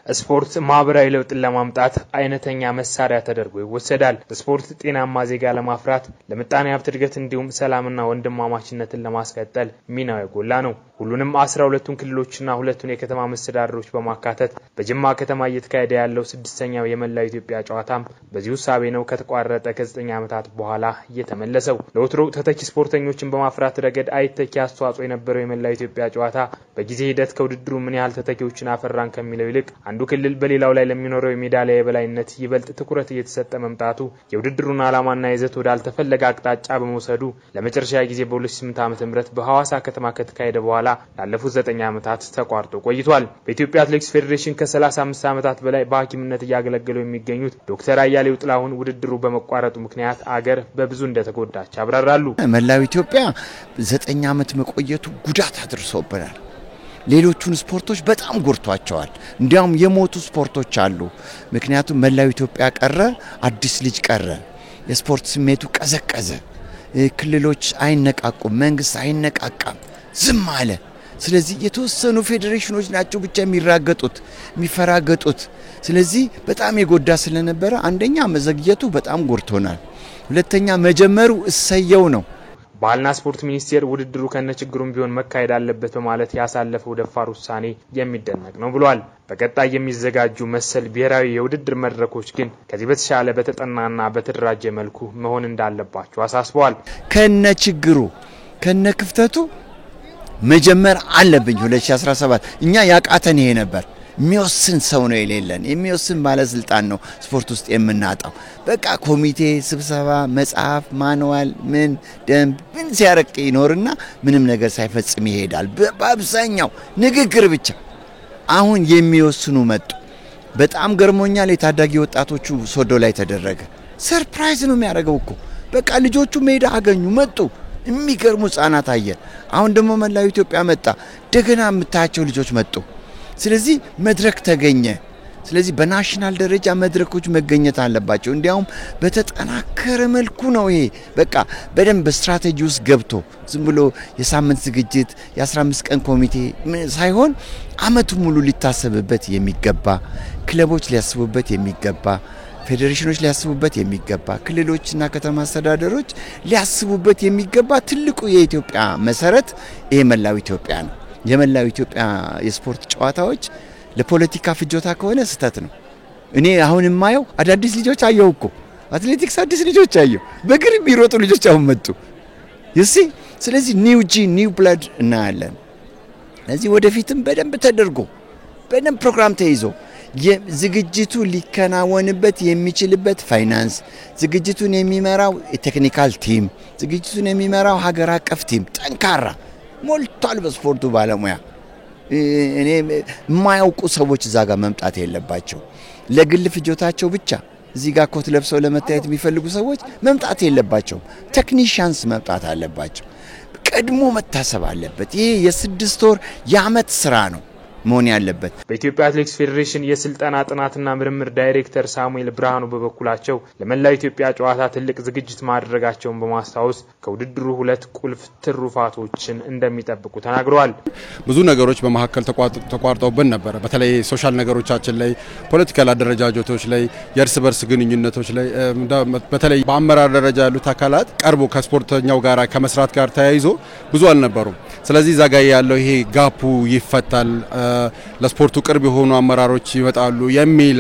ስፖርት ማህበራዊ ለውጥ ለማምጣት አይነተኛ መሳሪያ ተደርጎ ይወሰዳል። ስፖርት ጤናማ ዜጋ ለማፍራት ለምጣኔ ሀብት እድገት እንዲሁም ሰላምና ወንድማማችነትን ለማስቀጠል ሚናው የጎላ ነው። ሁሉንም 12ቱን ክልሎችና ሁለቱን የከተማ መስተዳድሮች በማካተት በጅማ ከተማ እየተካሄደ ያለው 6ኛው የመላው ኢትዮጵያ ጨዋታም በዚሁ ሳቤ ነው ከተቋረጠ ከ9 ዓመታት በኋላ እየተመለሰው። ለወትሮ ተተኪ ስፖርተኞችን በማፍራት ረገድ አይተኪ አስተዋጽኦ የነበረው የመላው ኢትዮጵያ ጨዋታ በጊዜ ሂደት ከውድድሩ ምን ያህል ተተኪዎችን አፈራን ከሚለው ይልቅ አንዱ ክልል በሌላው ላይ ለሚኖረው የሜዳሊያ የበላይነት ይበልጥ ትኩረት እየተሰጠ መምጣቱ የውድድሩን ዓላማና ይዘት ወዳልተፈለገ አቅጣጫ በመውሰዱ ለመጨረሻ ጊዜ በ2008 ዓ.ም በሐዋሳ ከተማ ከተካሄደ በኋላ ላለፉት 9 ዓመታት ተቋርጦ ቆይቷል። በኢትዮጵያ አትሌቲክስ ፌዴሬሽን ከ35 ዓመታት በላይ በሐኪምነት ያገለገሉ የሚገኙት ዶክተር አያሌው ጥላሁን ውድድሩ በመቋረጡ ምክንያት አገር በብዙ እንደተጎዳች ያብራራሉ። መላው ኢትዮጵያ 9 ዓመት መቆየቱ ጉዳት አድርሶብናል። ሌሎቹን ስፖርቶች በጣም ጎርቷቸዋል። እንዲያውም የሞቱ ስፖርቶች አሉ። ምክንያቱም መላው ኢትዮጵያ ቀረ፣ አዲስ ልጅ ቀረ፣ የስፖርት ስሜቱ ቀዘቀዘ፣ ክልሎች አይነቃቁም፣ መንግስት አይነቃቃም፣ ዝም አለ። ስለዚህ የተወሰኑ ፌዴሬሽኖች ናቸው ብቻ የሚፈራገጡት። ስለዚህ በጣም የጎዳ ስለነበረ አንደኛ መዘግየቱ በጣም ጎርቶናል፣ ሁለተኛ መጀመሩ እሰየው ነው። ባህልና ስፖርት ሚኒስቴር ውድድሩ ከነችግሩም ቢሆን መካሄድ አለበት በማለት ያሳለፈው ደፋር ውሳኔ የሚደነቅ ነው ብሏል። በቀጣይ የሚዘጋጁ መሰል ብሔራዊ የውድድር መድረኮች ግን ከዚህ በተሻለ በተጠናና በተደራጀ መልኩ መሆን እንዳለባቸው አሳስበዋል። ከነችግሩ ከነክፍተቱ መጀመር አለብኝ። 2017 እኛ ያቃተን ይሄ ነበር። የሚወስን ሰው ነው የሌለን፣ የሚወስን ባለስልጣን ነው ስፖርት ውስጥ የምናጣው። በቃ ኮሚቴ ስብሰባ፣ መጽሐፍ፣ ማኑዋል፣ ምን ደንብ ምን ሲያረቅ ይኖርና ምንም ነገር ሳይፈጽም ይሄዳል። በአብዛኛው ንግግር ብቻ። አሁን የሚወስኑ መጡ። በጣም ገርሞኛል። የታዳጊ ወጣቶቹ ሶዶ ላይ ተደረገ። ሰርፕራይዝ ነው የሚያደርገው እኮ። በቃ ልጆቹ ሜዳ አገኙ፣ መጡ። የሚገርሙ ህጻናት አየን። አሁን ደግሞ መላው ኢትዮጵያ መጣ። ደገና የምታያቸው ልጆች መጡ። ስለዚህ መድረክ ተገኘ። ስለዚህ በናሽናል ደረጃ መድረኮች መገኘት አለባቸው። እንዲያውም በተጠናከረ መልኩ ነው ይሄ። በቃ በደንብ ስትራቴጂ ውስጥ ገብቶ ዝም ብሎ የሳምንት ዝግጅት የ15 ቀን ኮሚቴ ሳይሆን አመቱ ሙሉ ሊታሰብበት የሚገባ፣ ክለቦች ሊያስቡበት የሚገባ፣ ፌዴሬሽኖች ሊያስቡበት የሚገባ፣ ክልሎችና ከተማ አስተዳደሮች ሊያስቡበት የሚገባ ትልቁ የኢትዮጵያ መሰረት ይሄ መላው ኢትዮጵያ ነው። የመላው ኢትዮጵያ የስፖርት ጨዋታዎች ለፖለቲካ ፍጆታ ከሆነ ስተት ነው። እኔ አሁን የማየው አዳዲስ ልጆች አየሁ እኮ አትሌቲክስ አዲስ ልጆች አየሁ፣ በእግር የሚሮጡ ልጆች አሁን መጡ። ስለዚህ ኒው ብለድ እናያለን። ስለዚህ ወደፊትም በደንብ ተደርጎ በደንብ ፕሮግራም ተይዞ ዝግጅቱ ሊከናወንበት የሚችልበት ፋይናንስ፣ ዝግጅቱን የሚመራው የቴክኒካል ቲም፣ ዝግጅቱን የሚመራው ሀገር አቀፍ ቲም ጠንካራ ሞልቷል በስፖርቱ ባለሙያ። እኔ የማያውቁ ሰዎች እዛ ጋር መምጣት የለባቸው። ለግል ፍጆታቸው ብቻ እዚህ ጋር ኮት ለብሰው ለመታየት የሚፈልጉ ሰዎች መምጣት የለባቸው። ቴክኒሻንስ መምጣት አለባቸው። ቀድሞ መታሰብ አለበት። ይሄ የ6 ወር የአመት ስራ ነው መሆን ያለበት። በኢትዮጵያ አትሌቲክስ ፌዴሬሽን የስልጠና ጥናትና ምርምር ዳይሬክተር ሳሙኤል ብርሃኑ በበኩላቸው ለመላው ኢትዮጵያ ጨዋታ ትልቅ ዝግጅት ማድረጋቸውን በማስታወስ ከውድድሩ 2 ቁልፍ ትሩፋቶችን እንደሚጠብቁ ተናግረዋል። ብዙ ነገሮች በመሐከል ተቋርጠውብን ነበር። በተለይ ሶሻል ነገሮቻችን ላይ፣ ፖለቲካል አደረጃጀቶች ላይ፣ የእርስ በርስ ግንኙነቶች ላይ በተለይ በአመራር ደረጃ ያሉት አካላት ቀርቦ ከስፖርተኛው ጋር ከመስራት ጋር ተያይዞ ብዙ አልነበሩም። ስለዚህ ዛጋ ያለው ይሄ ጋፑ ይፈታል፣ ለስፖርቱ ቅርብ የሆኑ አመራሮች ይመጣሉ የሚል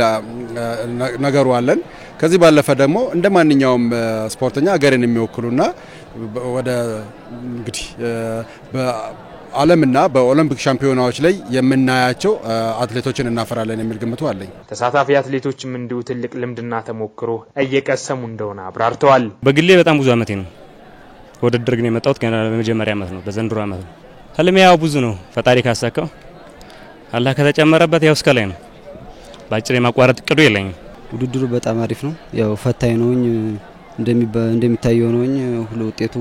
ነገሩ አለን። ከዚህ ባለፈ ደግሞ እንደማንኛውም ስፖርተኛ ሀገርን የሚወክሉና ወደ እንግዲህ በዓለምና በኦሎምፒክ ሻምፒዮናዎች ላይ የምናያቸው አትሌቶችን እናፈራለን የሚል ግምቱ አለኝ። ተሳታፊ አትሌቶችም እንዲሁ ትልቅ ልምድና ተሞክሮ እየቀሰሙ እንደሆነ አብራርተዋል። በግሌ በጣም ብዙ አመቴ ነው ወደድር ግን የመጣሁት ገና በመጀመሪያ አመት ነው፣ በዘንድሮ አመት ነው። ህልሜያው ብዙ ነው፣ ፈጣሪ ካሳካው አላህ ከተጨመረበት ያው እስከላይ ነው። ባጭር የማቋረጥ ቅዱ የለኝም። ውድድሩ በጣም አሪፍ ነው። ያው ፈታኝ ነውኝ እንደሚታየው ነውኝ። ሁሉ ውጤቱ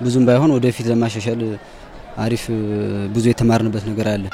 ብዙም ባይሆን ወደፊት ለማሻሻል አሪፍ ብዙ የተማርንበት ነገር አለ።